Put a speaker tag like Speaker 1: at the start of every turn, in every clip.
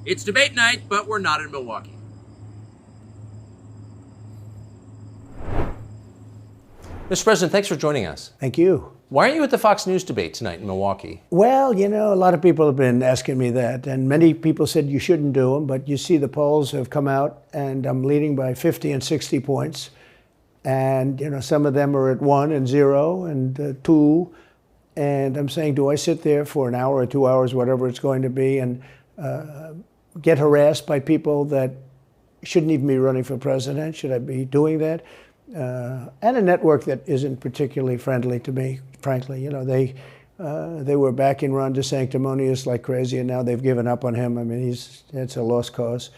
Speaker 1: It's debate night, but we're not in Milwaukee. Mr. President, thanks for joining us.
Speaker 2: Thank you.
Speaker 1: Why aren't you at the Fox News debate tonight in Milwaukee?
Speaker 2: Well, you know, a lot of people have been asking me that, and many people said you shouldn't do them, but you see the polls have come out, and I'm leading by 50 and 60 points. And, you know, some of them are at 1 and 0 and 2. And I'm saying, do I sit there for an hour or 2 hours, whatever it's going to be, and get harassed by people that shouldn't even be running for president? Should I be doing that? And a network that isn't particularly friendly to me, frankly. You know, they were backing Ron DeSanctimonious like crazy, and now they've given up on him. I mean, it's a lost cause.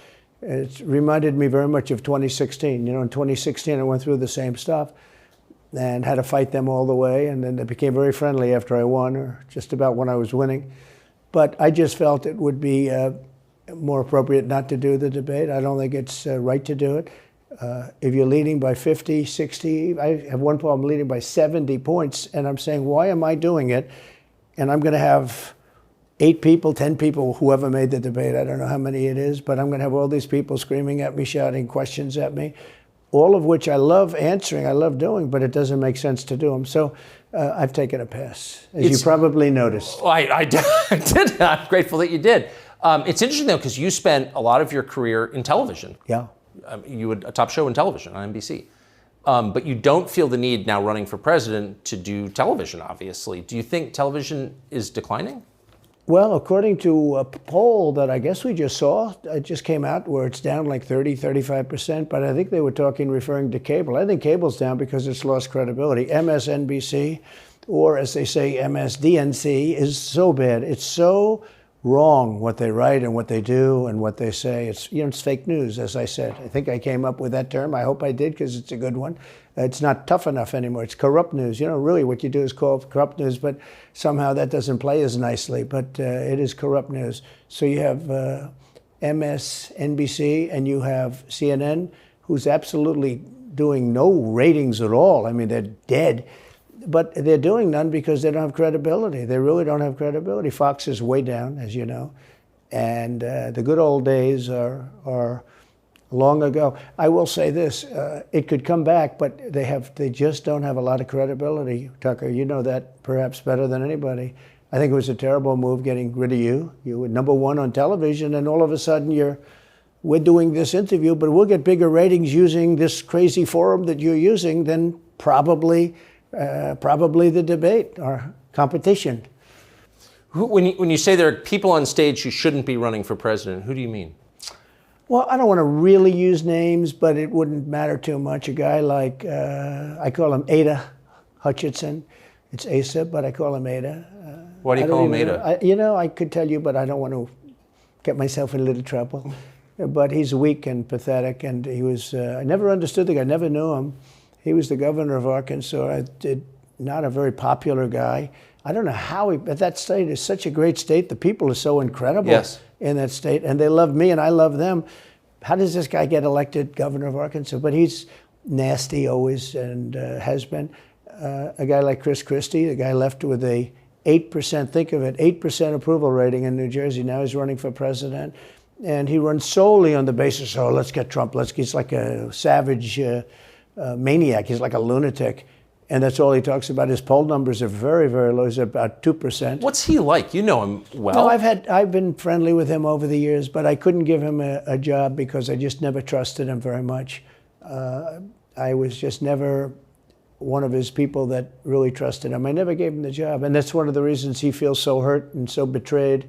Speaker 2: It reminded me very much of 2016. You know, in 2016, I went through the same stuff and had to fight them all the way, and then they became very friendly after I won, or just about when I was winning. But I just felt it would be more appropriate not to do the debate. I don't think it's right to do it. If you're leading by 50, 60, I have one problem leading by 70 points, and I'm saying, why am I doing it? And I'm going to have 8 people, 10 people, whoever made the debate, I don't know how many it is, but I'm going to have all these people screaming at me, shouting questions at me, all of which I love answering, I love doing, but it doesn't make sense to do them. So I've taken a pass, as you probably noticed.
Speaker 1: Well, I did. I'm grateful that you did. It's interesting, though, because you spent a lot of your career in television.
Speaker 2: Yeah.
Speaker 1: You had a top show in television on NBC. But you don't feel the need now running for president to do television, obviously. Do you think television is declining?
Speaker 2: Well, according to a poll that I guess we just saw, it just came out where it's down like 30, 35%, but I think they were referring to cable. I think cable's down because it's lost credibility. MSNBC, or as they say, MSDNC, is so bad. It's so wrong what they write and what they do and what they say. It's, you know, it's fake news, as I said. I think I came up with that term. I hope I did, because it's a good one. It's not tough enough anymore. It's corrupt news. You know, really what you do is call it corrupt news, but somehow that doesn't play as nicely. But it is corrupt news. So you have MSNBC and you have CNN, who's absolutely doing no ratings at all. I mean, they're dead. But they're doing none because they don't have credibility. They really don't have credibility. Fox is way down, as you know. And the good old days are long ago. I will say this, it could come back, but they just don't have a lot of credibility, Tucker. You know that perhaps better than anybody. I think it was a terrible move getting rid of you. You were number 1 on television, and all of a sudden we're doing this interview, but we'll get bigger ratings using this crazy forum that you're using than probably the debate or competition.
Speaker 1: When you say there are people on stage who shouldn't be running for president, who do you mean?
Speaker 2: Well, I don't want to really use names, but it wouldn't matter too much. A guy like, I call him Ada Hutchinson. It's Asa, but I call him Ada.
Speaker 1: Why do you call him Ada?
Speaker 2: You know, I could tell you, but I don't want to get myself in a little trouble. But he's weak and pathetic, and he was, I never understood the guy, never knew him. He was the governor of Arkansas, not a very popular guy. I don't know how but that state is such a great state. The people are so incredible in that state, and they love me and I love them. How does this guy get elected governor of Arkansas? But he's nasty always, and has been. A guy like Chris Christie, the guy left with a 8%, think of it, 8% approval rating in New Jersey. Now he's running for president. And he runs solely on the basis, oh, let's get Trump. He's like a savage maniac. He's like a lunatic. And that's all he talks about. His poll numbers are very, very low. He's about 2%.
Speaker 1: What's he like? You know him well.
Speaker 2: No, I've been friendly with him over the years, but I couldn't give him a job because I just never trusted him very much. I was just never one of his people that really trusted him. I never gave him the job. And that's one of the reasons he feels so hurt and so betrayed.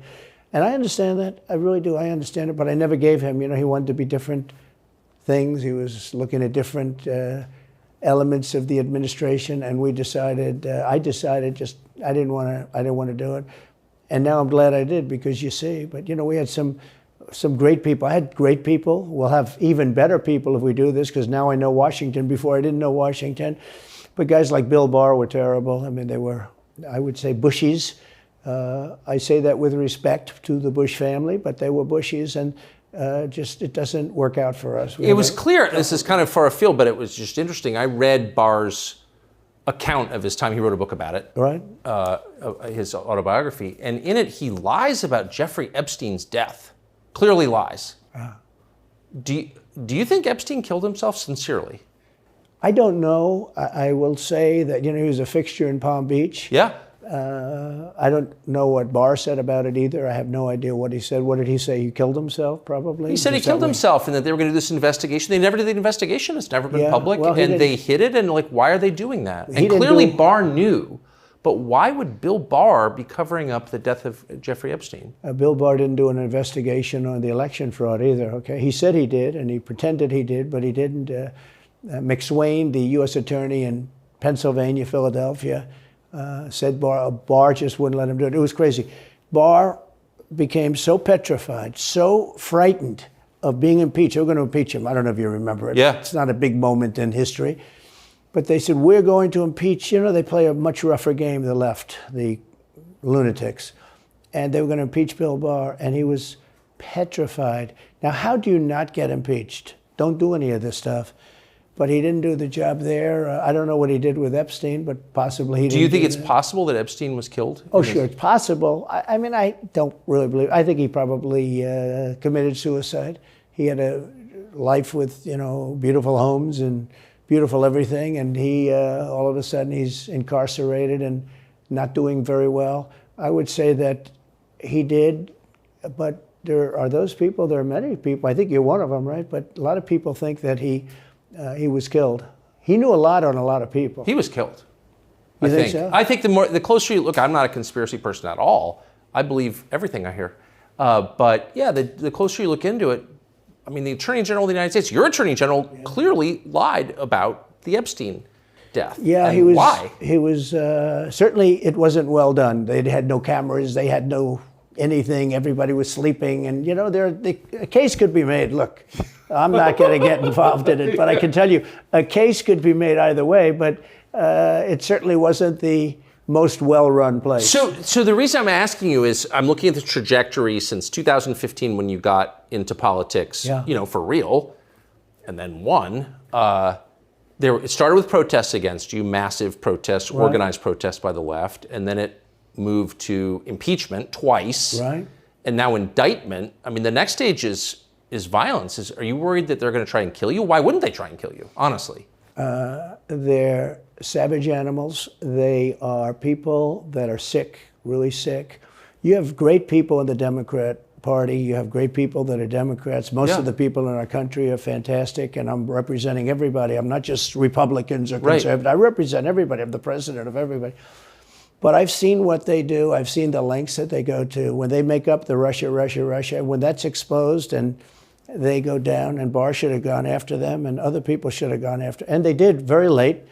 Speaker 2: And I understand that. I really do. I understand it. But I never gave him. You know, he wanted to be different things. He was looking at different elements of the administration, and we decided. I didn't want to do it, and now I'm glad I did, because you see. But you know, we had some great people. I had great people. We'll have even better people if we do this, because now I know Washington. Before I didn't know Washington, but guys like Bill Barr were terrible. I mean, they were, I would say, Bushies. I say that with respect to the Bush family, but they were Bushies, and it doesn't work out for us.
Speaker 1: It was clear, this is kind of far afield, but it was just interesting. I read Barr's account of his time. He wrote a book about it,
Speaker 2: right?
Speaker 1: His autobiography. And in it, he lies about Jeffrey Epstein's death clearly lies. Do you think Epstein killed himself sincerely?
Speaker 2: I don't know. I will say that, he was a fixture in Palm Beach.
Speaker 1: Yeah.
Speaker 2: I don't know what Barr said about it either. I have no idea what he said. What did he say? He killed himself, probably?
Speaker 1: He said he killed himself and that they were going to do this investigation. They never did the investigation. It's never been public.
Speaker 2: Well,
Speaker 1: and they hid it. And why are they doing that? And clearly Barr knew. But why would Bill Barr be covering up the death of Jeffrey Epstein?
Speaker 2: Bill Barr didn't do an investigation on the election fraud either, okay? He said he did, and he pretended he did, but he didn't. McSwain, the U.S. attorney in Pennsylvania, Philadelphia, said Barr just wouldn't let him do it. It was crazy. Barr became so petrified, so frightened of being impeached. They were going to impeach him. I don't know if you remember it.
Speaker 1: Yeah.
Speaker 2: It's not a big moment in history. But they said, we're going to impeach. They play a much rougher game, the left, the lunatics. And they were going to impeach Bill Barr, and he was petrified. Now, how do you not get impeached? Don't do any of this stuff. But he didn't do the job there. I don't know what he did with Epstein, but possibly he didn't.
Speaker 1: Do you think it's possible that Epstein was killed?
Speaker 2: Oh, sure, it's possible. I mean, I don't really believe. I think he probably committed suicide. He had a life with, beautiful homes and beautiful everything, and he all of a sudden he's incarcerated and not doing very well. I would say that he did, but there are those people. There are many people. I think you're one of them, right? But a lot of people think that he was killed. He knew a lot on a lot of people.
Speaker 1: He was killed.
Speaker 2: You think so?
Speaker 1: I think the closer you look, I'm not a conspiracy person at all. I believe everything I hear. But yeah, the closer you look into it, I mean, the Attorney General of the United States, your Attorney General, clearly lied about the Epstein death.
Speaker 2: Yeah,
Speaker 1: and
Speaker 2: he was.
Speaker 1: Why?
Speaker 2: He was certainly. It wasn't well done. They had no cameras. They had no anything. Everybody was sleeping, and a case could be made. Look, I'm not going to get involved in it, but I can tell you, a case could be made either way. But it certainly wasn't the most well-run place.
Speaker 1: So the reason I'm asking you is I'm looking at the trajectory since 2015 when you got into politics, for real, and then won. It started with protests against you, massive protests,
Speaker 2: right.
Speaker 1: Organized protests by the left, and then it moved to impeachment twice,
Speaker 2: right.
Speaker 1: And now indictment. I mean, the next stage is violence. Are you worried that they're going to try and kill you? Why wouldn't they try and kill you, honestly?
Speaker 2: They're savage animals. They are people that are sick, really sick. You have great people in the Democrat Party. You have great people that are Democrats. Most of the people in our country are fantastic, and I'm representing everybody. I'm not just Republicans or conservatives. Right. I represent everybody. I'm the president of everybody. But I've seen what they do. I've seen the lengths that they go to. When they make up the Russia, when that's exposed and they go down, and Barr should have gone after them, and other people should have gone after. And they did very late,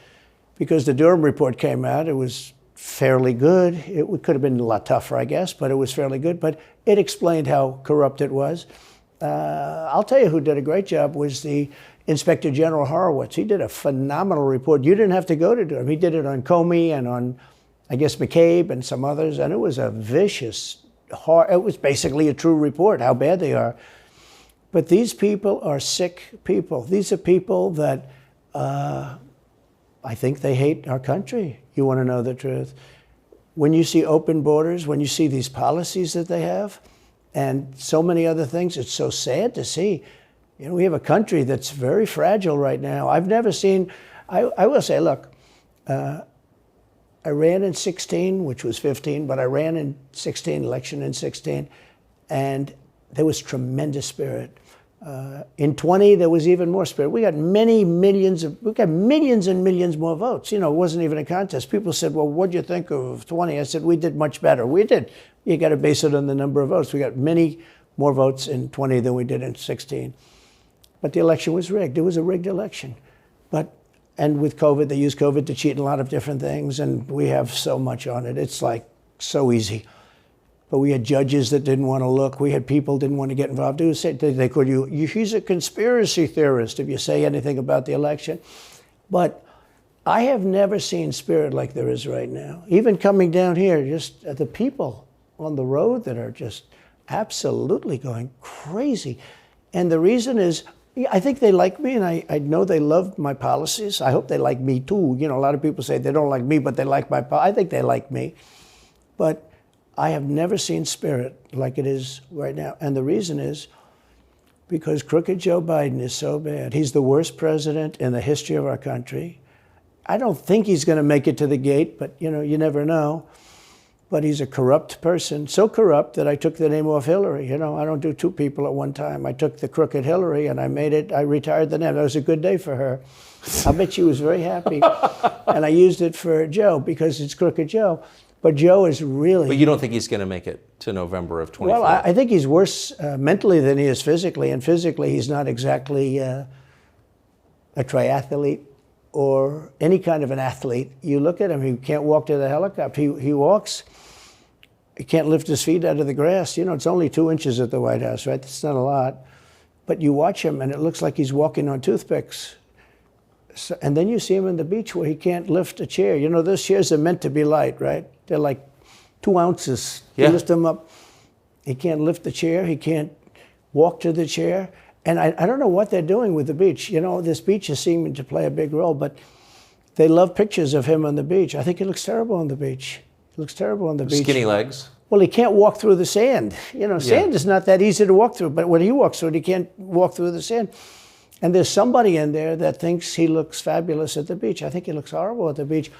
Speaker 2: because the Durham report came out. It was fairly good. It could have been a lot tougher, I guess, but it was fairly good. But it explained how corrupt it was. I'll tell you who did a great job was the Inspector General Horowitz. He did a phenomenal report. You didn't have to go to Durham. He did it on Comey and on, I guess, McCabe and some others, and it was a vicious, it was basically a true report, how bad they are. But these people are sick people. These are people that I think they hate our country. You want to know the truth. When you see open borders, when you see these policies that they have, and so many other things, it's so sad to see. We have a country that's very fragile right now. I've never seen, I will say, look, I ran in 16, which was 15, but I ran in 16, election in 16, and there was tremendous spirit. In 20, there was even more spirit. We got millions and millions more votes. It wasn't even a contest. People said, well, what do you think of 20? I said, we did much better. We did. You got to base it on the number of votes. We got many more votes in 20 than we did in 16. But the election was rigged. It was a rigged election. And with COVID, they used COVID to cheat in a lot of different things, and we have so much on it. It's like so easy. But we had judges that didn't want to look. We had people didn't want to get involved. They called you, he's a conspiracy theorist if you say anything about the election. But I have never seen spirit like there is right now. Even coming down here, just the people on the road that are just absolutely going crazy. And the reason is, I think they like me, and I know they love my policies. I hope they like me too. A lot of people say they don't like me, but they like my policies. I think they like me. But I have never seen spirit like it is right now. And the reason is because crooked Joe Biden is so bad. He's the worst president in the history of our country. I don't think he's going to make it to the gate, but you never know. But he's a corrupt person, so corrupt that I took the name off Hillary. I don't do two people at one time. I took the crooked Hillary and I retired the name. That was a good day for her. I bet she was very happy. And I used it for Joe because it's crooked Joe. But Joe is really...
Speaker 1: But you don't think he's going to make it to November of 24?
Speaker 2: Well, I think he's worse mentally than he is physically. And physically, he's not exactly a triathlete or any kind of an athlete. You look at him, he can't walk to the helicopter. He walks, he can't lift his feet out of the grass. It's only 2 inches at the White House, right? That's not a lot. But you watch him, and it looks like he's walking on toothpicks. So, and then you see him on the beach where he can't lift a chair. Those chairs are meant to be light, right? They're like 2 ounces.
Speaker 1: Yeah.
Speaker 2: You lift them up. He can't lift the chair. He can't walk to the chair. And I don't know what they're doing with the beach. This beach is seeming to play a big role, but they love pictures of him on the beach. I think he looks terrible on the beach. He looks terrible on the beach.
Speaker 1: Skinny legs.
Speaker 2: Well, he can't walk through the sand. Sand is not that easy to walk through, but when he walks through it, he can't walk through the sand. And there's somebody in there that thinks he looks fabulous at the beach. I think he looks horrible at the beach.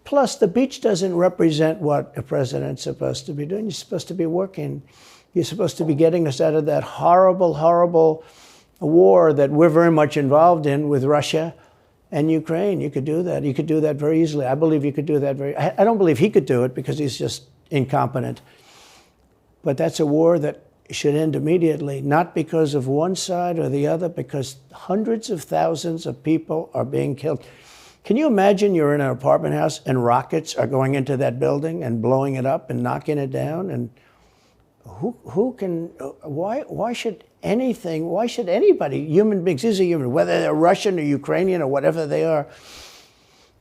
Speaker 2: Plus, the beach doesn't represent what a president's supposed to be doing. You're supposed to be working. You're supposed to be getting us out of that horrible, horrible war that we're very much involved in with Russia and Ukraine. You could do that. You could do that very easily. I believe you could do that I don't believe he could do it because he's just incompetent. But that's a war that should end immediately, not because of one side or the other, because hundreds of thousands of people are being killed. Can you imagine you're in an apartment house and rockets are going into that building and blowing it up and knocking it down? And why should anybody, human beings, is a human, whether they're Russian or Ukrainian or whatever they are,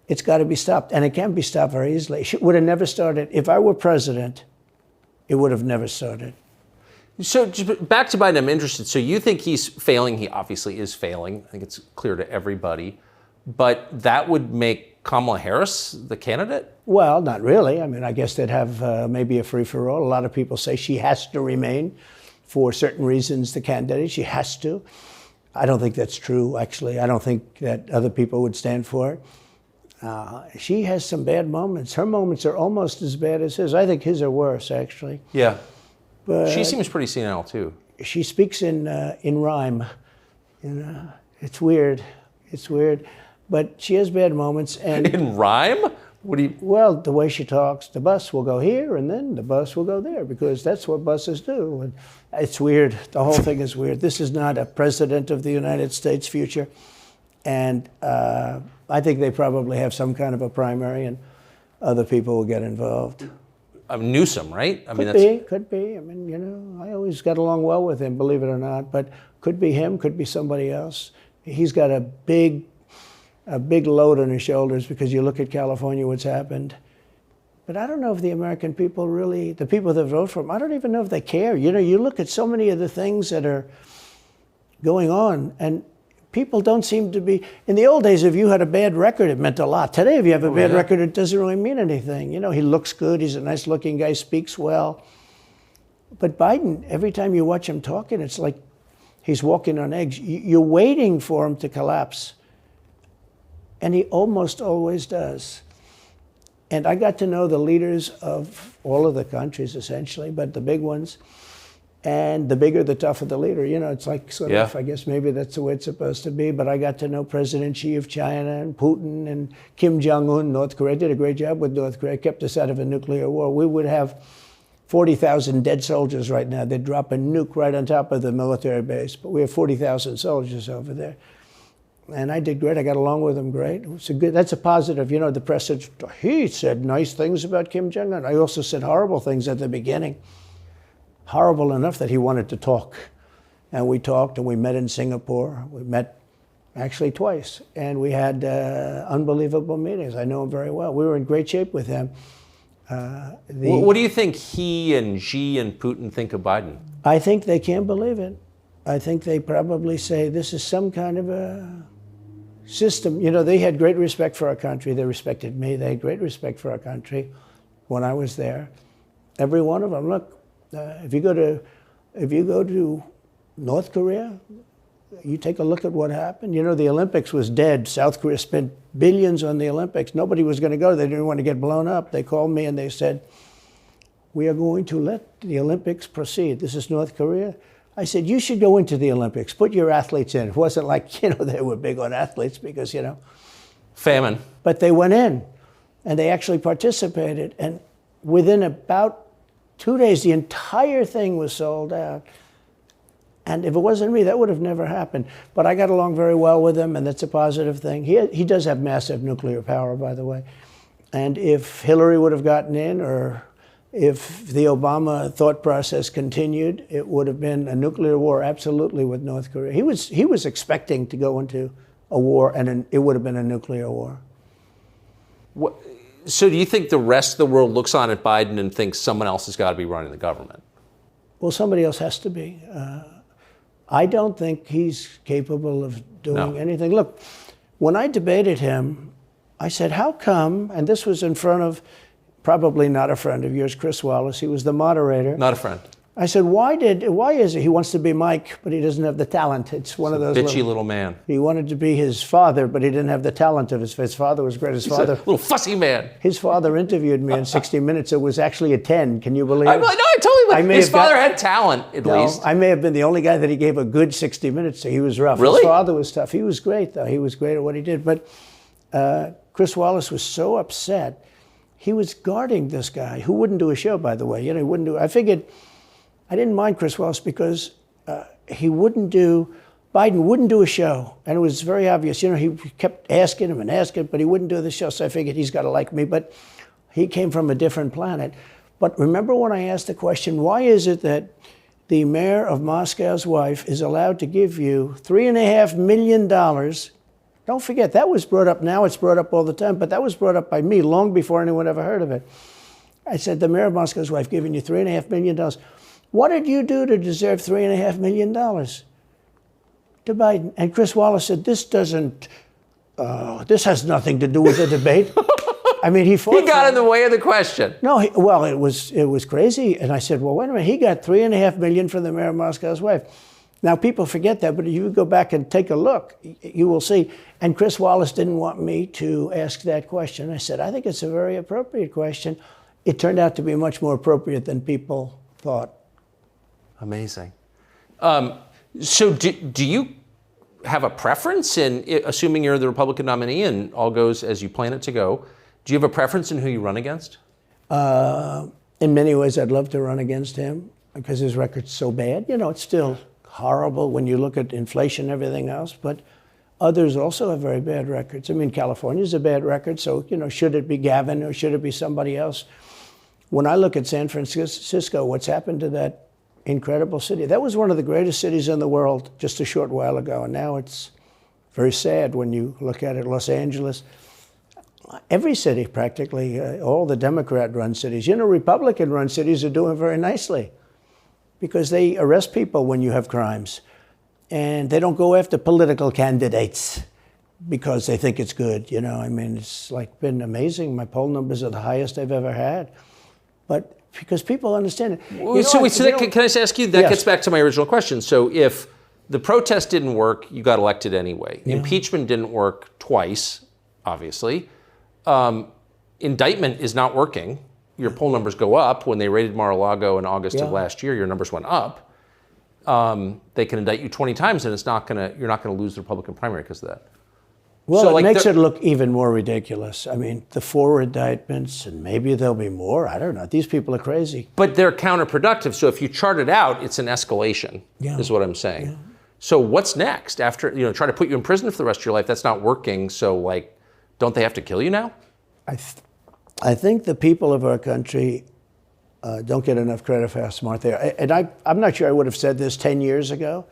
Speaker 2: it's got to be stopped. And it can be stopped very easily. It would have never started. If I were president, it would have never started.
Speaker 1: So back to Biden, I'm interested. So you think he's failing? He obviously is failing. I think it's clear to everybody. But that would make Kamala Harris the candidate?
Speaker 2: Well, not really. I guess they'd have maybe a free-for-all. A lot of people say she has to remain for certain reasons the candidate. She has to. I don't think that's true, actually. I don't think that other people would stand for it. She has some bad moments. Her moments are almost as bad as his. I think his are worse, actually.
Speaker 1: Yeah.
Speaker 2: But
Speaker 1: she seems pretty senile, too.
Speaker 2: She speaks in rhyme. It's weird. It's weird. But she has bad moments. And
Speaker 1: in rhyme? What do you...
Speaker 2: Well, the way she talks, the bus will go here and then the bus will go there because that's what buses do. And it's weird. The whole thing is weird. This is not a president of the United States future. And I think they probably have some kind of a primary and other people will get involved.
Speaker 1: Newsom, right?
Speaker 2: Could be. I always got along well with him, believe it or not. But could be him, could be somebody else. He's got a big load on his shoulders because you look at California, what's happened. But I don't know if the American people really, the people that vote for him, I don't even know if they care. You look at so many of the things that are going on, and people don't seem to be, in the old days, if you had a bad record, it meant a lot. Today, if you have a bad record, it doesn't really mean anything. He looks good, he's a nice looking guy, speaks well. But Biden, every time you watch him talking, it's like he's walking on eggs. You're waiting for him to collapse. And he almost always does. And I got to know the leaders of all of the countries, essentially, but the big ones. And the bigger, the tougher the leader. It's like sort of, I guess maybe that's the way it's supposed to be. But I got to know President Xi of China and Putin and Kim Jong-un, North Korea. Did a great job with North Korea, kept us out of a nuclear war. We would have 40,000 dead soldiers right now. They'd drop a nuke right on top of the military base. But we have 40,000 soldiers over there. And I did great. I got along with him great. That's a positive. The press said, he said nice things about Kim Jong-un. I also said horrible things at the beginning. Horrible enough that he wanted to talk. And we talked and we met in Singapore. We met actually twice. And we had unbelievable meetings. I know him very well. We were in great shape with him.
Speaker 1: What do you think he and Xi and Putin think of Biden?
Speaker 2: I think they can't believe it. I think they probably say this is some kind of a system. They had great respect for our country. They respected me. They had great respect for our country when I was there. Every one of them. Look, if you go to North Korea, you take a look at what happened. You know, the Olympics was dead. South Korea spent billions on the Olympics. Nobody was going to go. They didn't want to get blown up. They called me and they said, we are going to let the Olympics proceed. This is North Korea. I said, you should go into the Olympics. Put your athletes in. It wasn't like, you know, they were big on athletes because, you know.
Speaker 1: Famine.
Speaker 2: But they went in and they actually participated. And within about 2 days, the entire thing was sold out. And if it wasn't me, that would have never happened. But I got along very well with him, and that's a positive thing. He does have massive nuclear power, by the way. And if Hillary would have gotten in, or if the Obama thought process continued, it would have been a nuclear war, absolutely, with North Korea. He was expecting to go into a war, and it would have been a nuclear war.
Speaker 1: So do you think the rest of the world looks on at Biden and thinks someone else has got to be running the government?
Speaker 2: Well, somebody else has to be. I don't think he's capable of doing anything. Look, when I debated him, I said, how come, and this was in front of probably not a friend of yours, Chris Wallace. He was the moderator.
Speaker 1: Not a friend.
Speaker 2: I said, why is it he wants to be Mike, but he doesn't have the talent? It's one of those
Speaker 1: bitchy little man.
Speaker 2: He wanted to be his father, but he didn't have the talent of his father was great.
Speaker 1: He's a little fussy man.
Speaker 2: His father interviewed me in 60 Minutes. It was actually a 10. Can you believe it?
Speaker 1: No, I totally. His father had talent, at least.
Speaker 2: I may have been the only guy that he gave a good 60 Minutes to. He was rough.
Speaker 1: Really?
Speaker 2: His father was tough. He was great, though. He was great at what he did. But Chris Wallace was so upset. He was guarding this guy who wouldn't do a show, by the way. You know, he wouldn't do. I figured. I didn't mind Chris Wallace because Biden wouldn't do a show. And it was very obvious. You know, he kept asking him and asking, but he wouldn't do the show. So I figured he's got to like me. But he came from a different planet. But remember when I asked the question, why is it that the mayor of Moscow's wife is allowed to give you $3.5 million? Don't forget, that was brought up. Now it's brought up all the time. But that was brought up by me long before anyone ever heard of it. I said, the mayor of Moscow's wife giving you $3.5 million. What did you do to deserve $3.5 million? To Biden. And Chris Wallace said, this has nothing to do with the debate. I mean, he
Speaker 1: got in the way of the question.
Speaker 2: No, it was crazy. And I said, well, wait a minute. He got $3.5 million from the mayor of Moscow's wife. Now, people forget that, but if you go back and take a look, you will see. And Chris Wallace didn't want me to ask that question. I said, I think it's a very appropriate question. It turned out to be much more appropriate than people thought.
Speaker 1: Amazing. So do you have a preference in, assuming you're the Republican nominee and all goes as you plan it to go, do you have a preference in who you run against?
Speaker 2: In many ways, I'd love to run against him because his record's so bad. You know, it's still horrible when you look at inflation and everything else, but others also have very bad records. I mean, California's a bad record, so, you know, should it be Gavin or should it be somebody else? When I look at San Francisco, what's happened to that incredible city. That was one of the greatest cities in the world just a short while ago, and now it's very sad when you look at it. Los Angeles, every city practically, all the Democrat-run cities. You know, Republican-run cities are doing very nicely because they arrest people when you have crimes, and they don't go after political candidates because they think it's good. You know, I mean, it's like been amazing. My poll numbers are the highest I've ever had, but because people understand it.
Speaker 1: Can I just ask you, that gets back to my original question. So if the protest didn't work, you got elected anyway. Yeah. Impeachment didn't work twice, obviously. Indictment is not working. Your poll numbers go up. When they raided Mar-a-Lago in August of last year, your numbers went up. They can indict you 20 times and you're not gonna lose the Republican primary because of that.
Speaker 2: Well, so it makes it look even more ridiculous. I mean, the 4 indictments, and maybe there'll be more. I don't know. These people are crazy.
Speaker 1: But they're counterproductive. So if you chart it out, it's an escalation, is what I'm saying. Yeah. So what's next? After, try to put you in prison for the rest of your life. That's not working. So, don't they have to kill you now?
Speaker 2: I think the people of our country don't get enough credit for how smart they are. And I'm not sure I would have said this 10 years ago,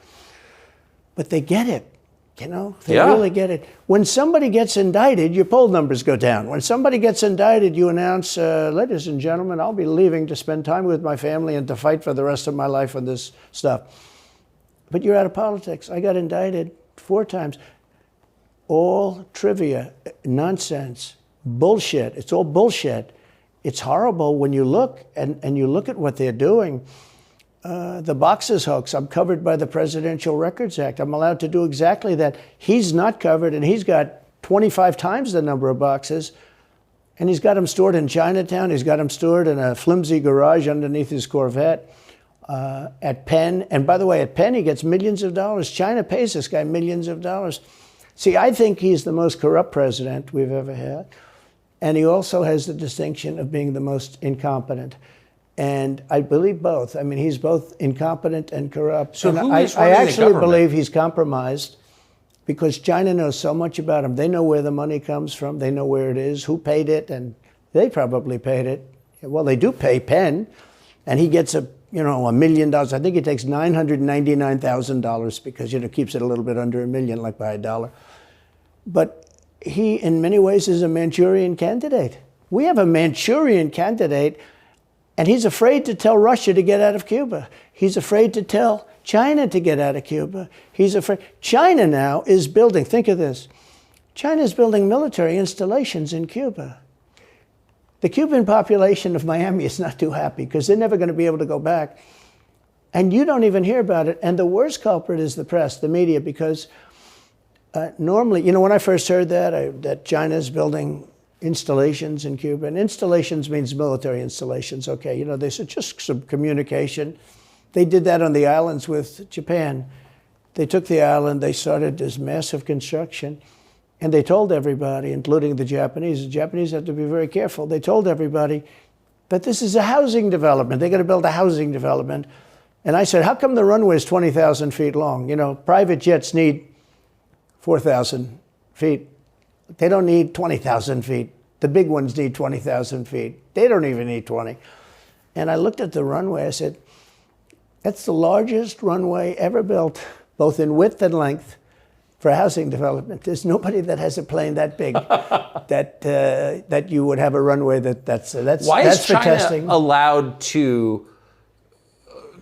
Speaker 2: but they get it. You know, they really get it. When somebody gets indicted, your poll numbers go down. When somebody gets indicted, you announce, ladies and gentlemen, I'll be leaving to spend time with my family and to fight for the rest of my life on this stuff. But you're out of politics. I got indicted 4 times. All trivia, nonsense, bullshit. It's all bullshit. it's horrible when you look and you look at what they're doing. The boxes hoax, I'm covered by the Presidential Records Act. I'm allowed to do exactly that. He's not covered, and he's got 25 times the number of boxes, and he's got them stored in Chinatown. He's got them stored in a flimsy garage underneath his Corvette at Penn. And by the way, at Penn, he gets millions of dollars. China pays this guy millions of dollars. See, I think he's the most corrupt president we've ever had. And he also has the distinction of being the most incompetent. And I believe both. I mean, he's both incompetent and corrupt.
Speaker 1: So
Speaker 2: and
Speaker 1: who
Speaker 2: I
Speaker 1: is running the
Speaker 2: actually
Speaker 1: government?
Speaker 2: believe he's compromised because China knows so much about him. They know where the money comes from. They know where it is, who paid it, and they probably paid it. Well, they do pay Penn, and he gets $1 million. I think he takes $999,000 because keeps it a little bit under $1 million, like by $1. But he, in many ways, is a Manchurian candidate. We have a Manchurian candidate. And he's afraid to tell Russia to get out of Cuba. He's afraid to tell China to get out of Cuba. He's afraid. China now is building, think of this, China is building military installations in Cuba. The Cuban population of Miami is not too happy because they're never going to be able to go back. And you don't even hear about it. And the worst culprit is the press, the media, because normally, when I first heard that China's building installations in Cuba, and installations means military installations, okay, they said just some communication. They did that on the islands with Japan. They took the island, they started this massive construction, and they told everybody, including the Japanese have to be very careful, they told everybody that this is a housing development. They're going to build a housing development. And I said, how come the runway is 20,000 feet long? Private jets need 4,000 feet. They don't need 20,000 feet. The big ones need 20,000 feet. They don't even need 20. And I looked at the runway. I said, that's the largest runway ever built, both in width and length, for housing development. There's nobody that has a plane that big that you would have a runway that's
Speaker 1: Why
Speaker 2: that's
Speaker 1: is
Speaker 2: for
Speaker 1: China
Speaker 2: testing.
Speaker 1: allowed to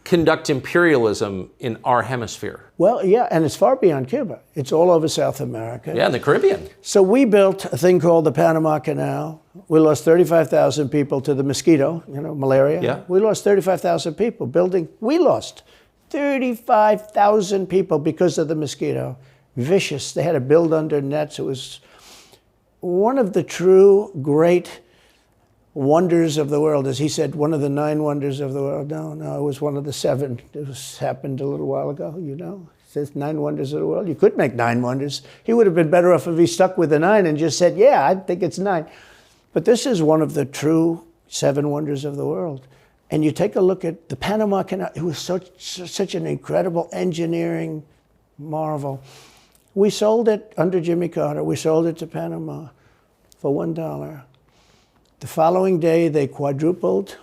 Speaker 1: conduct imperialism in our hemisphere?
Speaker 2: Well, yeah, and it's far beyond Cuba. It's all over South America.
Speaker 1: Yeah, in the Caribbean.
Speaker 2: So we built a thing called the Panama Canal. We lost 35,000 people to the mosquito, malaria.
Speaker 1: Yeah.
Speaker 2: We lost 35,000 people building. We lost 35,000 people because of the mosquito. Vicious. They had to build under nets. It was one of the true great wonders of the world. As he said, one of the 9 wonders of the world. No, it was one of the 7. It happened a little while ago, It says 9 wonders of the world. You could make 9 wonders. He would have been better off if he stuck with the 9 and just said, yeah, I think it's 9. But this is one of the true 7 wonders of the world. And you take a look at the Panama Canal. It was such an incredible engineering marvel. We sold it under Jimmy Carter. We sold it to Panama for $1. The following day, they quadrupled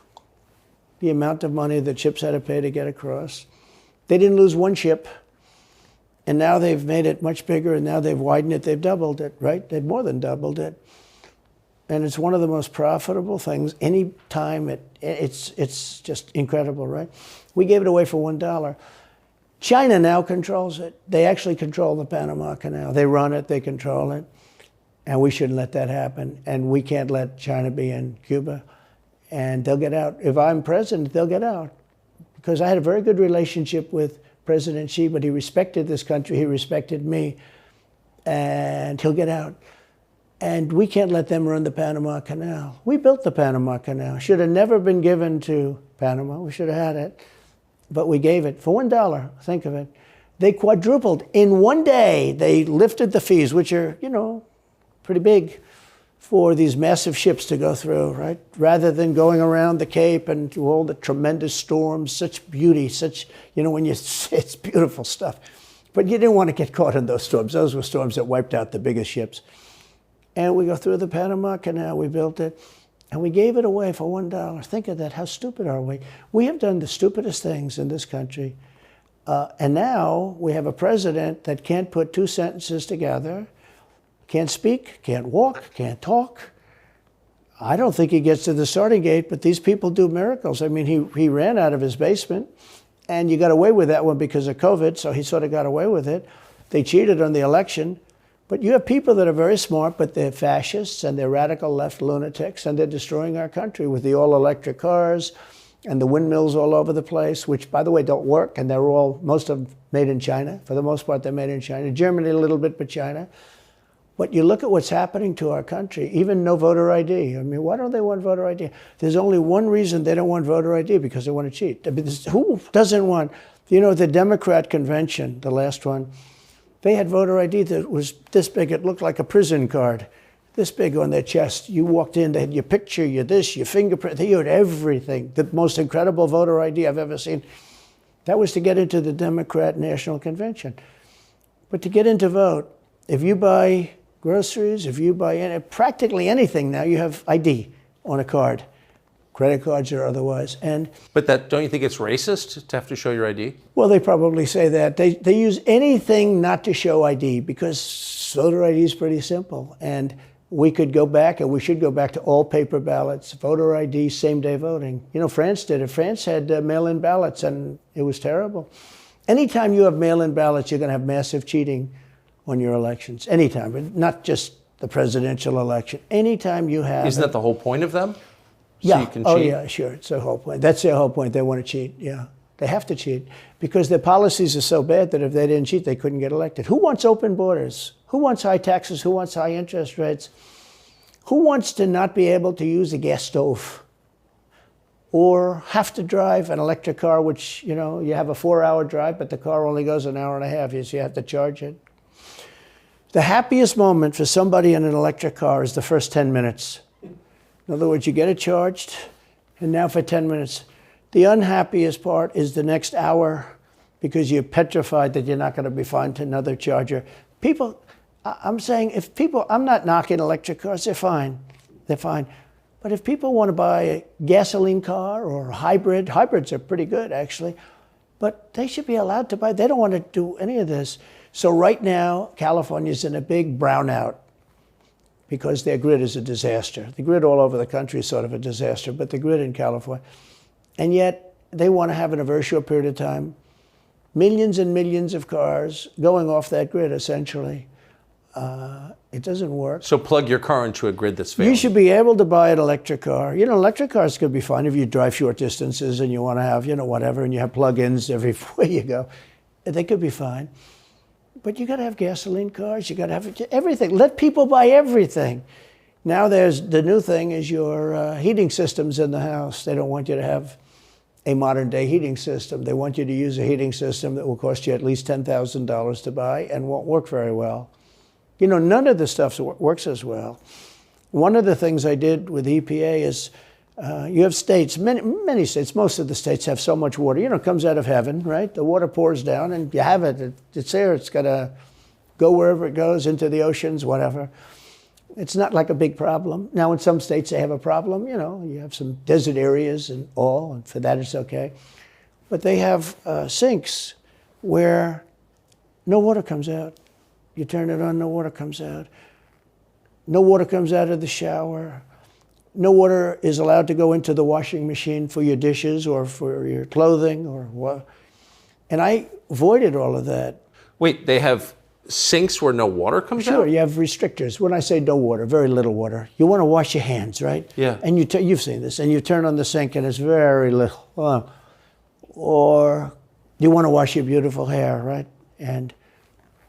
Speaker 2: the amount of money that ships had to pay to get across. They didn't lose one ship. And now they've made it much bigger, and now they've widened it. They've doubled it, right? They've more than doubled it. And it's one of the most profitable things. Any time it's just incredible, right? We gave it away for $1. China now controls it. They actually control the Panama Canal. They run it, they control it. And we shouldn't let that happen. And we can't let China be in Cuba. And they'll get out. If I'm president, they'll get out. Because I had a very good relationship with President Xi, but he respected this country, he respected me. And he'll get out. And we can't let them run the Panama Canal. We built the Panama Canal. Should have never been given to Panama. We should have had it. But we gave it for $1. Think of it. They quadrupled. In one day, they lifted the fees, which are, pretty big, for these massive ships to go through, right? Rather than going around the Cape and through all the tremendous storms, such beauty, it's beautiful stuff. But you didn't want to get caught in those storms. Those were storms that wiped out the biggest ships. And we go through the Panama Canal, we built it, and we gave it away for $1. Think of that, how stupid are we? We have done the stupidest things in this country. And now we have a president that can't put 2 sentences together, can't speak, can't walk, can't talk. I don't think he gets to the starting gate, but these people do miracles. I mean, he ran out of his basement, and you got away with that one because of COVID, so he sort of got away with it. They cheated on the election, But you have people that are very smart, but they're fascists and they're radical left lunatics, and they're destroying our country with the all-electric cars and the windmills all over the place, which, by the way, don't work, and they're all, most of them made in China. For the most part, they're made in China. Germany a little bit, but China. But you look at what's happening to our country, even no voter ID. I mean, why don't they want voter ID? There's only one reason they don't want voter ID, because they want to cheat. I mean, who doesn't want, the Democrat convention, the last one, they had voter ID that was this big. It looked like a prison card, this big on their chest. You walked in, they had your picture, your this, your fingerprint. They had everything. The most incredible voter ID I've ever seen. That was to get into the Democrat National Convention. But to get in to vote, if you buy groceries, if you buy practically anything now, you have ID on a card, credit cards or otherwise.
Speaker 1: But don't you think it's racist to have to show your ID?
Speaker 2: Well, they probably say that. They use anything not to show ID, because voter ID is pretty simple. And we could go back, and we should go back to all paper ballots, voter ID, same-day voting. France did it. France had mail-in ballots, and it was terrible. Anytime you have mail-in ballots, you're going to have massive cheating on your elections. Anytime, but not just the presidential election. Anytime you have...
Speaker 1: Isn't that the whole point of them?
Speaker 2: Yeah.
Speaker 1: So you can cheat?
Speaker 2: Oh, yeah, sure. It's their whole point. That's their whole point. They want to cheat, yeah. They have to cheat because their policies are so bad that if they didn't cheat, they couldn't get elected. Who wants open borders? Who wants high taxes? Who wants high interest rates? Who wants to not be able to use a gas stove or have to drive an electric car, which, you have a 4-hour drive, but the car only goes an hour and a half, so you have to charge it. The happiest moment for somebody in an electric car is the first 10 minutes. In other words, you get it charged, and now for 10 minutes. The unhappiest part is the next hour, because you're petrified that you're not going to be found another charger. People, I'm saying, I'm not knocking electric cars, they're fine. They're fine. But if people want to buy a gasoline car or a hybrid, hybrids are pretty good, actually, but they should be allowed to buy. They don't want to do any of this. So right now, California's in a big brownout because their grid is a disaster. The grid all over the country is sort of a disaster, but the grid in California. And yet, they want to have in a very short period of time millions and millions of cars going off that grid, essentially. It doesn't work.
Speaker 1: So plug your car into a grid that's failing.
Speaker 2: You should be able to buy an electric car. Electric cars could be fine if you drive short distances and you want to have, whatever, and you have plug-ins everywhere you go. They could be fine. But you got to have gasoline cars. You got to have everything. Let people buy everything. Now the new thing is your heating systems in the house. They don't want you to have a modern-day heating system. They want you to use a heating system that will cost you at least $10,000 to buy and won't work very well. None of the stuff works as well. One of the things I did with EPA is you have states, many states, most of the states have so much water. It comes out of heaven, right? The water pours down and you have it. It's there. It's got to go wherever it goes, into the oceans, whatever. It's not like a big problem. Now, in some states, they have a problem. You have some desert areas and all, and for that, it's okay. But they have sinks where no water comes out. You turn it on, no water comes out. No water comes out of the shower. No water is allowed to go into the washing machine for your dishes or for your clothing or what. And I avoided all of that.
Speaker 1: Wait, they have sinks where no water comes out?
Speaker 2: Sure, you have restrictors. When I say no water, very little water. You want to wash your hands, right?
Speaker 1: Yeah.
Speaker 2: And you've seen this. And you turn on the sink and it's very little. Or you want to wash your beautiful hair, right? And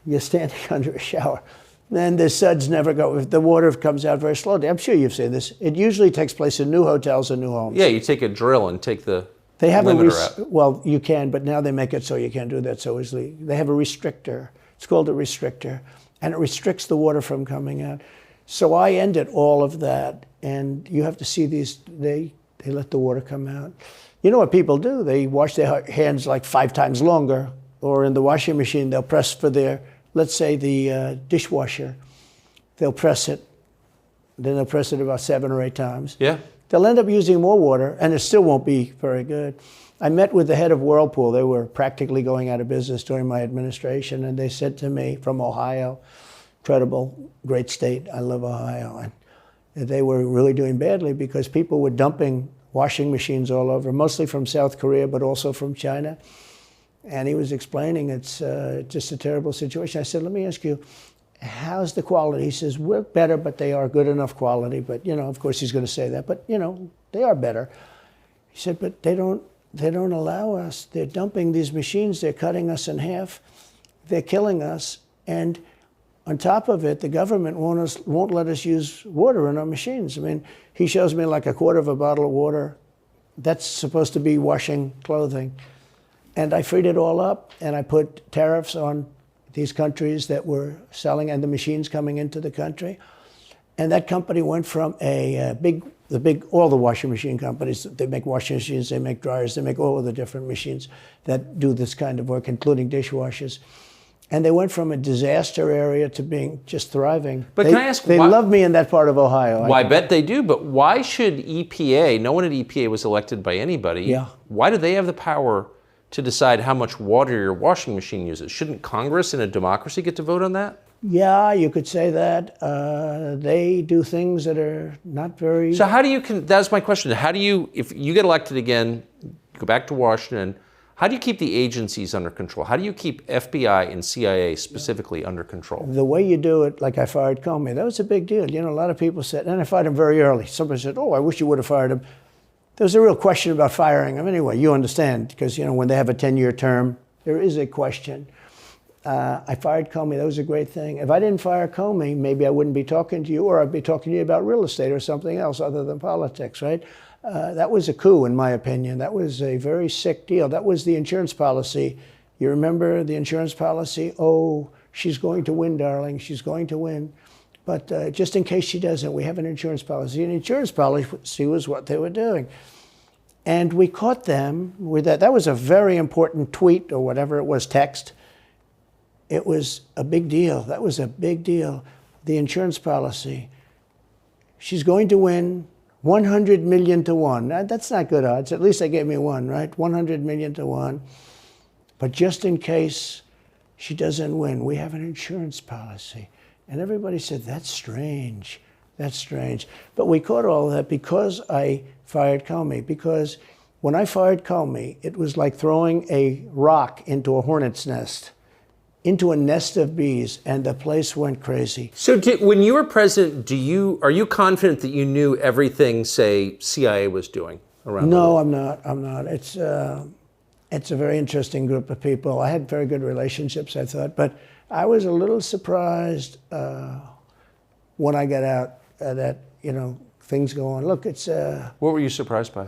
Speaker 2: you're standing under a shower. Then the suds never go. If the water comes out very slowly. I'm sure you've seen this. It usually takes place in new hotels and new homes.
Speaker 1: Yeah, you take a drill and take the
Speaker 2: they have
Speaker 1: limiter out.
Speaker 2: Well, you can, but now they make it so you can't do that so easily. They have a restrictor. It's called a restrictor, and it restricts the water from coming out. So I ended all of that, and you have to see these. They let the water come out. You know what people do? They wash their hands like 5 times longer, or in the washing machine, they'll press for their, let's say the dishwasher, they'll press it, then they'll press it about 7 or 8 times.
Speaker 1: Yeah.
Speaker 2: They'll end up using more water, and it still won't be very good. I met with the head of Whirlpool. They were practically going out of business during my administration, and they said to me, from Ohio, incredible, great state, I love Ohio, and they were really doing badly because people were dumping washing machines all over, mostly from South Korea, but also from China. And he was explaining it's just a terrible situation. I said, let me ask you, how's the quality? He says, we're better, but they are good enough quality. But, of course he's going to say that, but, they are better. He said, but they don't allow us. They're dumping these machines. They're cutting us in half. They're killing us. And on top of it, the government won't let us use water in our machines. I mean, he shows me like a quarter of a bottle of water. That's supposed to be washing clothing. And I freed it all up, and I put tariffs on these countries that were selling and the machines coming into the country. And that company went from all the washing machine companies, they make washing machines, they make dryers, they make all of the different machines that do this kind of work, including dishwashers. And they went from a disaster area to being just thriving.
Speaker 1: But can I ask,
Speaker 2: they love me in that part of Ohio.
Speaker 1: Well, I bet they do, but why should EPA, no one at EPA was elected by anybody,
Speaker 2: Yeah.
Speaker 1: Why do they have the power to decide how much water your washing machine uses? Shouldn't Congress in a democracy get to vote on that?
Speaker 2: Yeah, you could say that. They do things that are not very...
Speaker 1: So how do you, that's my question, how do you, if you get elected again, go back to Washington, how do you keep the agencies under control? How do you keep FBI and CIA specifically under control?
Speaker 2: The way you do it, like I fired Comey, that was a big deal. A lot of people said, and I fired him very early. Somebody said, oh, I wish you would have fired him. There was a real question about firing him anyway. You understand, because when they have a 10-year term, there is a question. I fired Comey. That was a great thing. If I didn't fire Comey, maybe I wouldn't be talking to you, or I'd be talking to you about real estate or something else other than politics, right? That was a coup, in my opinion. That was a very sick deal. That was the insurance policy. You remember the insurance policy? Oh, she's going to win, darling. She's going to win. But just in case she doesn't, we have an insurance policy. And insurance policy was what they were doing. And we caught them with that. That was a very important tweet or whatever it was, text. It was a big deal. That was a big deal. The insurance policy. She's going to win 100 million to 1. That's not good odds. At least they gave me one, right? 100 million to 1. But just in case she doesn't win, we have an insurance policy. And everybody said, that's strange. That's strange. But we caught all that because I fired Comey. Because when I fired Comey, it was like throwing a rock into a hornet's nest, into a nest of bees, and the place went crazy.
Speaker 1: So when you were president, are you confident that you knew everything, say, CIA was doing around the world?
Speaker 2: No, I'm not. It's a very interesting group of people. I had very good relationships, I thought, but I was a little surprised when I got out that, things go on. Look, it's...
Speaker 1: What were you surprised by?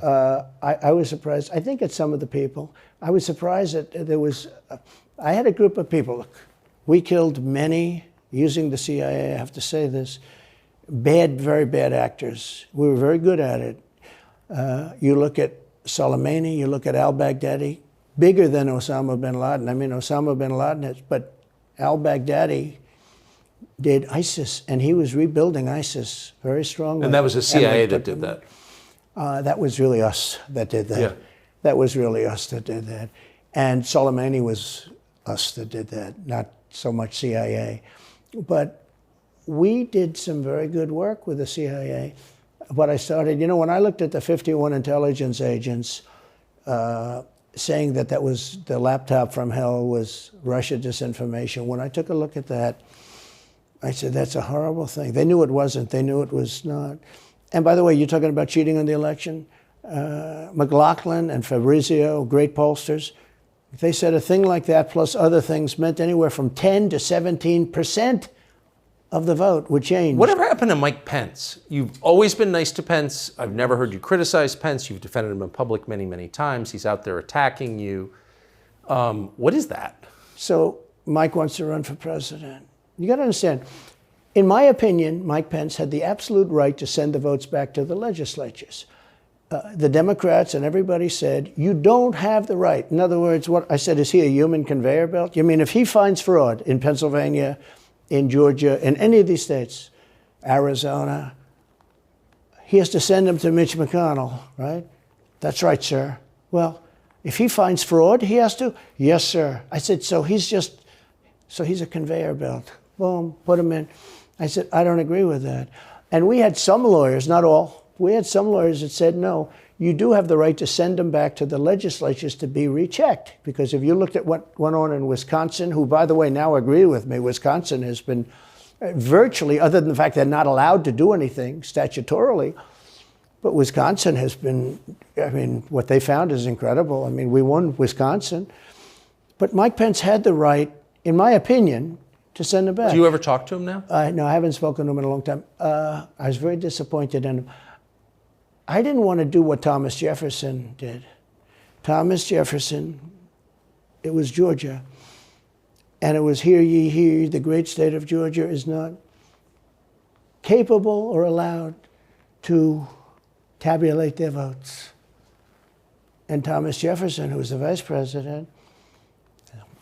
Speaker 2: I was surprised. I think it's some of the people. I was surprised that there was... I had a group of people. Look, we killed many, using the CIA, I have to say this, very bad actors. We were very good at it. You look at Soleimani, you look at al-Baghdadi, bigger than Osama bin Laden. I mean, Osama bin Laden, but al-Baghdadi did ISIS, and he was rebuilding ISIS very strongly.
Speaker 1: And that was the CIA that did that?
Speaker 2: That was really us that did that.
Speaker 1: Yeah.
Speaker 2: That was really us that did that. And Soleimani was us that did that, not so much CIA. But we did some very good work with the CIA. But I started, when I looked at the 51 intelligence agents saying that was the laptop from hell was Russia disinformation, when I took a look at that, I said, that's a horrible thing. They knew it wasn't. They knew it was not. And by the way, you're talking about cheating on the election? McLaughlin and Fabrizio, great pollsters, if they said a thing like that plus other things meant anywhere from 10 to 17% of the vote would change.
Speaker 1: Whatever happened to Mike Pence? You've always been nice to Pence. I've never heard you criticize Pence. You've defended him in public many, many times. He's out there attacking you. What is that?
Speaker 2: So Mike wants to run for president. You got to understand, in my opinion, Mike Pence had the absolute right to send the votes back to the legislatures. The Democrats and everybody said, you don't have the right. In other words, what I said, is he a human conveyor belt? You mean if he finds fraud in Pennsylvania, in Georgia, in any of these states, Arizona, he has to send them to Mitch McConnell, right? That's right, sir. Well, if he finds fraud, he has to? Yes, sir. I said, so he's a conveyor belt. Boom, put him in. I said, I don't agree with that. And we had some lawyers, not all, we had some lawyers that said, no, you do have the right to send them back to the legislatures to be rechecked. Because if you looked at what went on in Wisconsin, who, by the way, now agree with me, Wisconsin has been virtually, other than the fact they're not allowed to do anything statutorily. But Wisconsin has been, I mean, what they found is incredible. I mean, we won Wisconsin. But Mike Pence had the right, in my opinion, to send him back.
Speaker 1: Do you ever talk to him now?
Speaker 2: No, I haven't spoken to him in a long time. I was very disappointed in him. I didn't want to do what Thomas Jefferson did. Thomas Jefferson, it was Georgia. And it was, hear ye, hear ye, the great state of Georgia is not capable or allowed to tabulate their votes. And Thomas Jefferson, who was the vice president,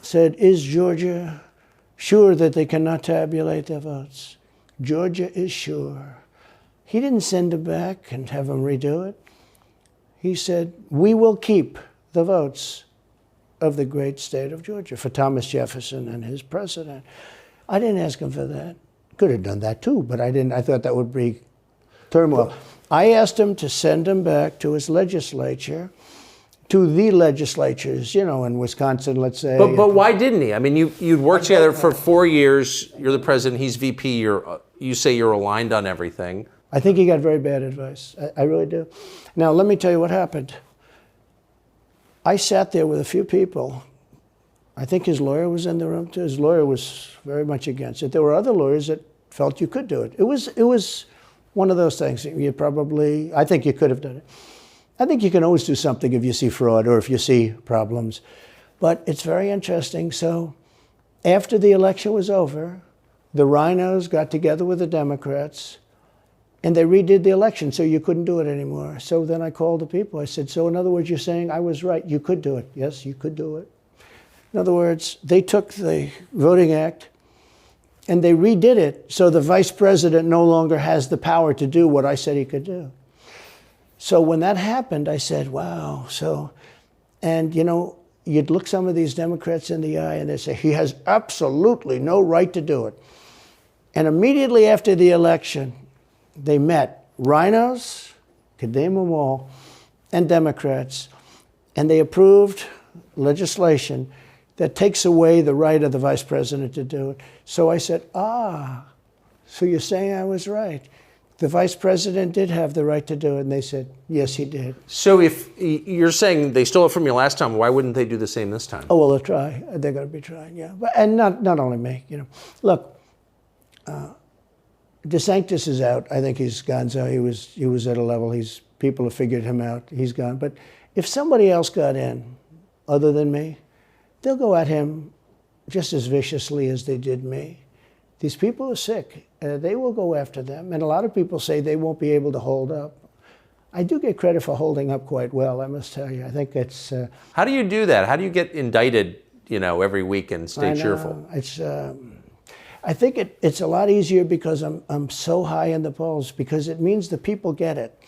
Speaker 2: said, is Georgia sure that they cannot tabulate their votes? Georgia is sure. He didn't send him back and have him redo it. He said, we will keep the votes of the great state of Georgia for Thomas Jefferson and his president. I didn't ask him for that. Could have done that too, but I didn't. I thought that would be turmoil. I asked him to send him back to his legislature, to the legislatures, you know, in Wisconsin, let's say.
Speaker 1: But why didn't he? I mean, you'd worked together for 4 years. You're the president. He's VP. You say you're aligned on everything.
Speaker 2: I think he got very bad advice. I really do. Now, let me tell you what happened. I sat there with a few people. I think his lawyer was in the room too. His lawyer was very much against it. There were other lawyers that felt you could do it. It was one of those things. I think you could have done it. I think you can always do something if you see fraud or if you see problems. But it's very interesting. So after the election was over, the rhinos got together with the Democrats and they redid the election, so you couldn't do it anymore. So then I called the people. I said, so in other words, you're saying I was right. You could do it. Yes, you could do it. In other words, they took the Voting Act and they redid it so the vice president no longer has the power to do what I said he could do. So when that happened, I said, wow. And you know, you'd look some of these Democrats in the eye and they'd say, he has absolutely no right to do it. And immediately after the election, they met rhinos, could name them all, and Democrats, and they approved legislation that takes away the right of the vice president to do it. So I said, so you're saying I was right. The vice president did have the right to do it, and they said, yes, he did.
Speaker 1: So if you're saying they stole it from you last time, why wouldn't they do the same this time?
Speaker 2: Oh, well, they'll try. They're going to be trying, yeah. And not only me, you know. Look, DeSantis is out. I think he's gone. So he was at a level. People have figured him out. He's gone. But if somebody else got in, other than me, they'll go at him just as viciously as they did me. These people are sick. They will go after them. And a lot of people say they won't be able to hold up. I do get credit for holding up quite well, I must tell you. I think it's...
Speaker 1: How do you do that? How do you get indicted, you know, every week and stay cheerful?
Speaker 2: I think it's a lot easier because I'm so high in the polls, because it means the people get it.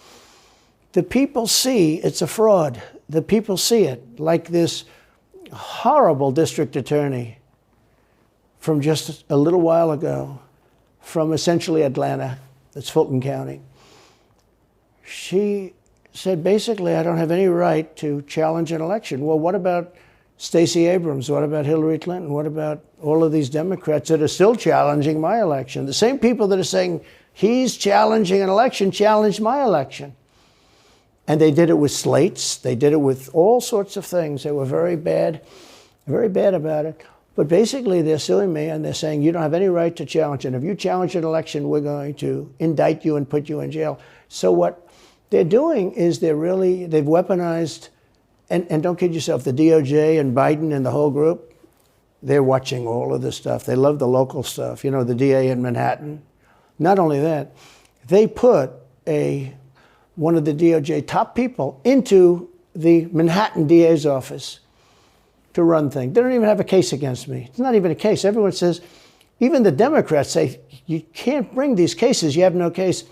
Speaker 2: The people see it's a fraud. The people see it. Like this horrible district attorney from just a little while ago, from essentially Atlanta, that's Fulton County. She said, basically, I don't have any right to challenge an election. Well, what about Stacey Abrams? What about Hillary Clinton? What about all of these Democrats that are still challenging my election? The same people that are saying he's challenging an election challenged my election. And they did it with slates. They did it with all sorts of things. They were very bad about it. But basically, they're suing me and they're saying you don't have any right to challenge it. If you challenge an election, we're going to indict you and put you in jail. So what they're doing is they've weaponized, and don't kid yourself, the DOJ and Biden and the whole group, they're watching all of this stuff. They love the local stuff. You know, the DA in Manhattan. Not only that, they put one of the DOJ top people into the Manhattan DA's office to run things. They don't even have a case against me. It's not even a case. Everyone says, even the Democrats say, you can't bring these cases. You have no case.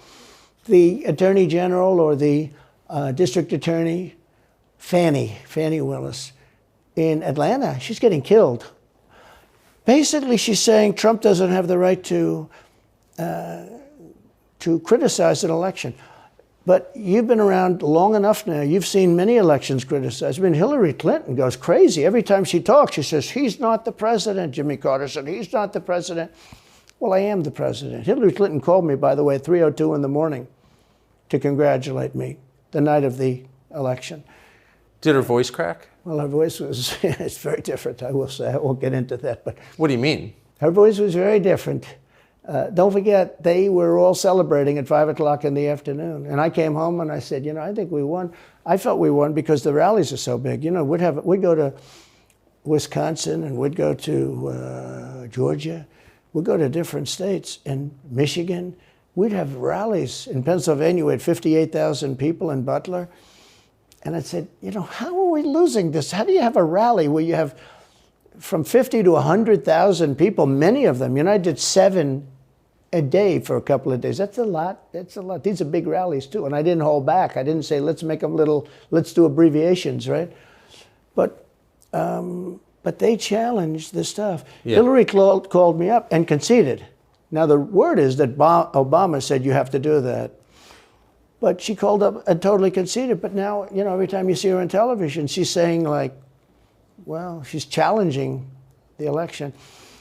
Speaker 2: The Attorney General or the District Attorney, Fannie Willis, in Atlanta, she's getting killed. Basically, she's saying Trump doesn't have the right to criticize an election. But you've been around long enough now. You've seen many elections criticized. I mean, Hillary Clinton goes crazy. Every time she talks, she says, he's not the president. Jimmy Carter said, he's not the president. Well, I am the president. Hillary Clinton called me, by the way, at 3:02 in the morning to congratulate me the night of the election.
Speaker 1: Did her voice crack?
Speaker 2: Well, her voice was, it's very different, I will say. I won't get into that. But
Speaker 1: What do you mean?
Speaker 2: her voice was very different. Don't forget, they were all celebrating at 5 o'clock in the afternoon. And I came home and I said, I think we won. I felt we won because the rallies are so big. We'd go to Wisconsin and we'd go to Georgia. We'd go to different states. In Michigan, we'd have rallies. In Pennsylvania, we had 58,000 people in Butler. And I said, how are we losing this? How do you have a rally where you have from 50 to 100,000 people, many of them? I did 7 a day for a couple of days. That's a lot. That's a lot. These are big rallies too. And I didn't hold back. I didn't say, let's make them let's do abbreviations, right? But they challenged the stuff. Yeah. Hillary called me up and conceded. Now the word is that Obama said you have to do that. But she called up and totally conceded. But now, every time you see her on television, she's saying she's challenging the election.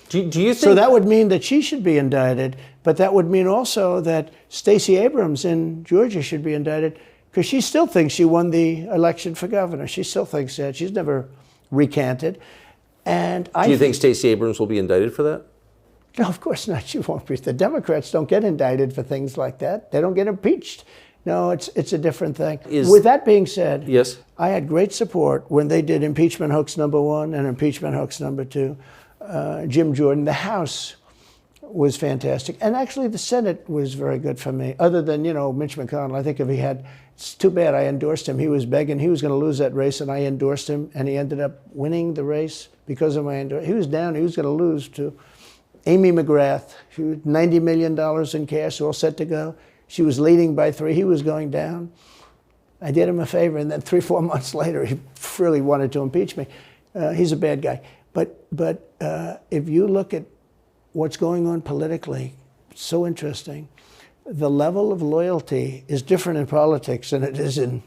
Speaker 1: Do you think?
Speaker 2: So that would mean that she should be indicted, but that would mean also that Stacey Abrams in Georgia should be indicted because she still thinks she won the election for governor. She still thinks that. She's never recanted. And
Speaker 1: do you think Stacey Abrams will be indicted for that?
Speaker 2: No, of course not. She won't be. The Democrats don't get indicted for things like that. They don't get impeached. No, it's a different thing. With that being said,
Speaker 1: yes,
Speaker 2: I had great support when they did impeachment hoax #1 and impeachment hoax '2. Jim Jordan. The House was fantastic. And actually the Senate was very good for me, other than, Mitch McConnell. I think it's too bad I endorsed him. He was begging. He was going to lose that race, and I endorsed him, and he ended up winning the race because of my endorsement. He was down. He was going to lose to Amy McGrath. She was $90 million in cash, all set to go. She was leading by 3. He was going down. I did him a favor, and then 3-4 months later, he really wanted to impeach me. He's a bad guy. But if you look at what's going on politically, it's so interesting. The level of loyalty is different in politics than it is in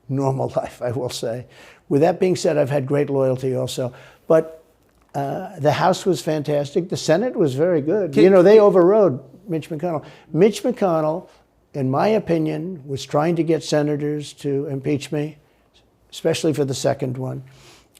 Speaker 2: normal life, I will say. With that being said, I've had great loyalty also. But the House was fantastic. The Senate was very good. They overrode Mitch McConnell. Mitch McConnell, in my opinion, was trying to get senators to impeach me, especially for the second one.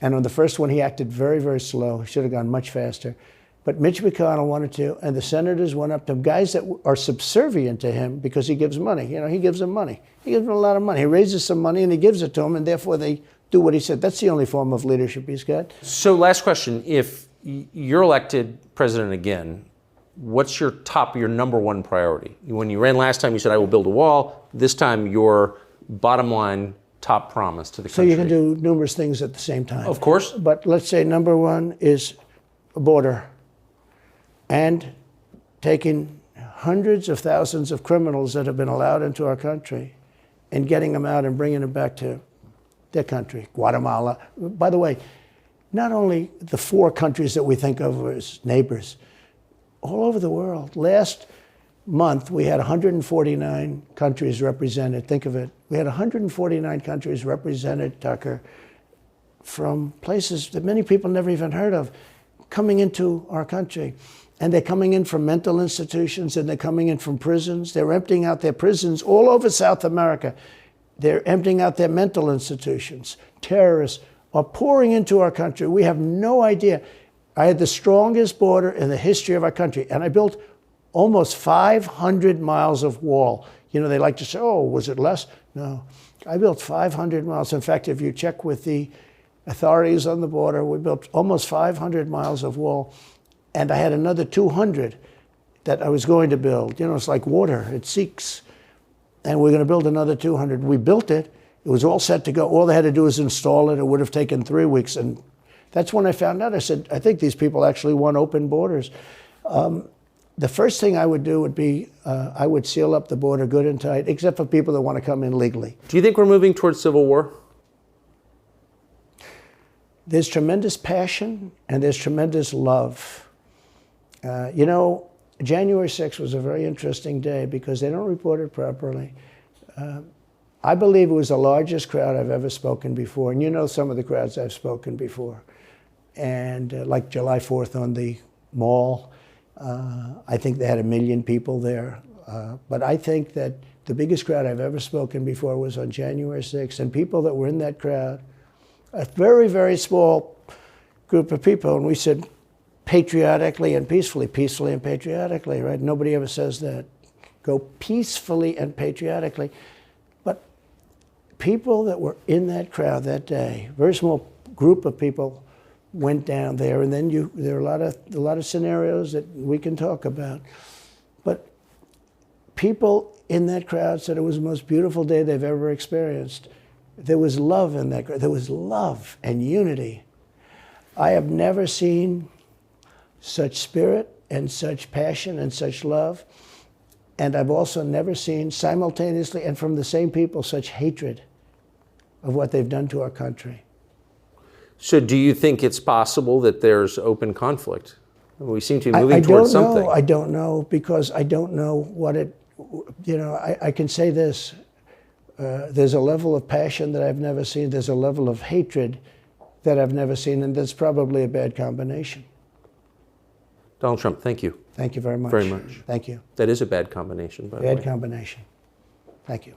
Speaker 2: And on the first one, he acted very, very slow. He should have gone much faster. But Mitch McConnell wanted to, and the senators went up to him, guys that are subservient to him because he gives money. He gives them money. He gives them a lot of money. He raises some money and he gives it to them, and therefore they do what he said. That's the only form of leadership he's got.
Speaker 1: So last question. If you're elected president again, what's your number one priority? When you ran last time, you said, I will build a wall. This time, your bottom line top promise to the country.
Speaker 2: So you can do numerous things at the same time.
Speaker 1: Of course.
Speaker 2: But let's say number one is a border and taking hundreds of thousands of criminals that have been allowed into our country and getting them out and bringing them back to their country, Guatemala. By the way, not only the 4 countries that we think of as neighbors, all over the world. Last month, we had 149 countries represented. Think of it. We had 149 countries represented, Tucker, from places that many people never even heard of, coming into our country. And they're coming in from mental institutions, and they're coming in from prisons. They're emptying out their prisons all over South America. They're emptying out their mental institutions. Terrorists are pouring into our country. We have no idea. I had the strongest border in the history of our country, and I built almost 500 miles of wall. They like to say, oh, was it less? No. I built 500 miles. In fact, if you check with the authorities on the border, we built almost 500 miles of wall, and I had another 200 that I was going to build. It's like water. It seeks. And we're going to build another 200. We built it. It was all set to go. All they had to do was install it. It would have taken 3 weeks. And that's when I found out. I said, I think these people actually want open borders. The first thing I would do would be I would seal up the border good and tight, except for people that want to come in legally.
Speaker 1: Do you think we're moving towards civil war?
Speaker 2: There's tremendous passion and there's tremendous love. January 6th was a very interesting day because they don't report it properly. I believe it was the largest crowd I've ever spoken before. And some of the crowds I've spoken before. And like July 4th on the Mall. I think they had 1 million people there. But I think that the biggest crowd I've ever spoken before was on January 6th, and people that were in that crowd, a very, very small group of people, and we said patriotically and peacefully and patriotically, right? Nobody ever says that. Go peacefully and patriotically. But people that were in that crowd that day, very small group of people, went down there, and then there are a lot of scenarios that we can talk about. But people in that crowd said it was the most beautiful day they've ever experienced. There was love in that crowd. There was love and unity. I have never seen such spirit and such passion and such love. And I've also never seen simultaneously and from the same people such hatred of what they've done to our country.
Speaker 1: So do you think it's possible that there's open conflict? We seem to be moving towards something.
Speaker 2: I don't know, because I don't know what it, I can say this. There's a level of passion that I've never seen. There's a level of hatred that I've never seen, and that's probably a bad combination.
Speaker 1: Donald Trump, thank you.
Speaker 2: Thank you very much.
Speaker 1: Very much.
Speaker 2: Thank you.
Speaker 1: That is a bad combination, by the way.
Speaker 2: Bad combination. Thank you.